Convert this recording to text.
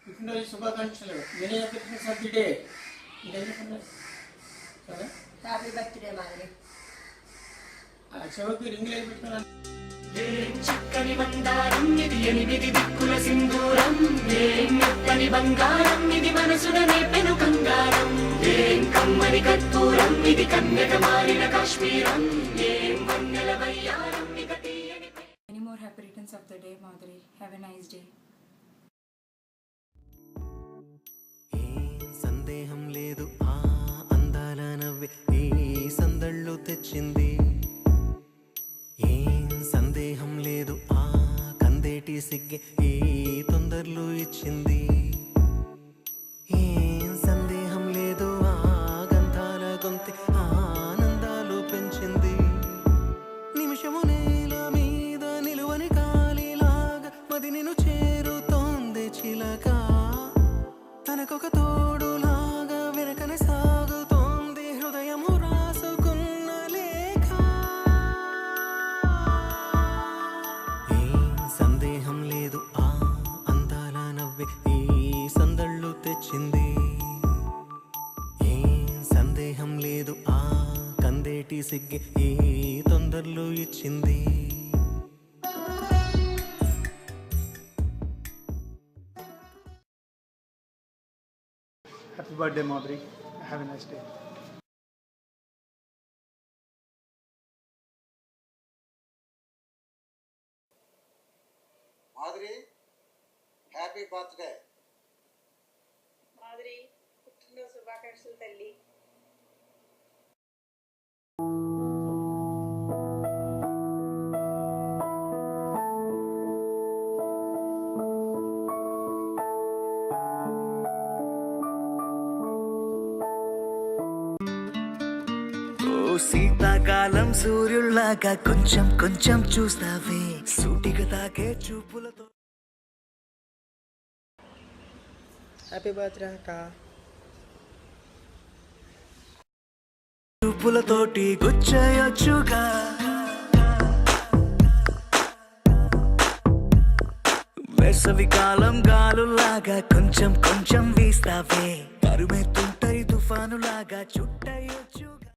పుట్టినరోజు శుభాకాంక్షలు. Many happy returns of the day. Happy birthday మాదిరి. చెవుకి రింగులు ఏది పెట్టుకున్నాను. చక్కని మందారం ఇది 8 దిక్కుల సింధూరం. మెత్తని బంగారం ఇది మనసున నేపెను కంగారం. కమ్మని కర్పూరం ఇది కన్యక మారిన కాశ్మీరం. వన్నెల వయ్యారం ఇక తీయని. Many more happy returns of the day, Madhuri. Have a nice day. సందేహం లేదు ఆ అందాల నవ్వే ఈ సందళ్ళు తెచ్చింది. ఏం సందేహం లేదు ఆ కందేటి సిగ్గే ఈ తొందరలు ఇచ్చింది. ఏం సందేహం లేదు ఆ గంధాల గొంతె ఆనందాలు పెంచింది. నిమిషము నేల మీద నిలువని కాలిలాగా మది నిన్ను చేరుతోంది చిలక. తనకొక తోడులాగా వెనకనే సాగుతోంది హృదయము రాసుకున్న లేఖ. ఏం సందేహం లేదు ఆ అందాల నవ్వే ఈ సందళ్ళు తెచ్చింది. ఏం సందేహం లేదు ఆ కందేటి సిగ్గే ఈ తొందరలు ఇచ్చింది. Happy birthday, Madhuri. Have a nice day. Madhuri happy birthday. మాదిరి పుట్టినరోజు శుభాకాంక్షలు తల్లి. శీతాకాలం సూర్యుల్లాగా కొంచెం కొంచెం చూస్తావే సూటిగా తాకే చూపులతో. హ్యాపీ బర్త్డే అక్క. చూపులతోటి గుచ్చయొచ్చుగా. వేసవి కాలం గాలులాగా కొంచెం కొంచెం వీస్తావే తరుమెత్తుంటై తుఫానులాగా చుట్టయొచ్చుగా.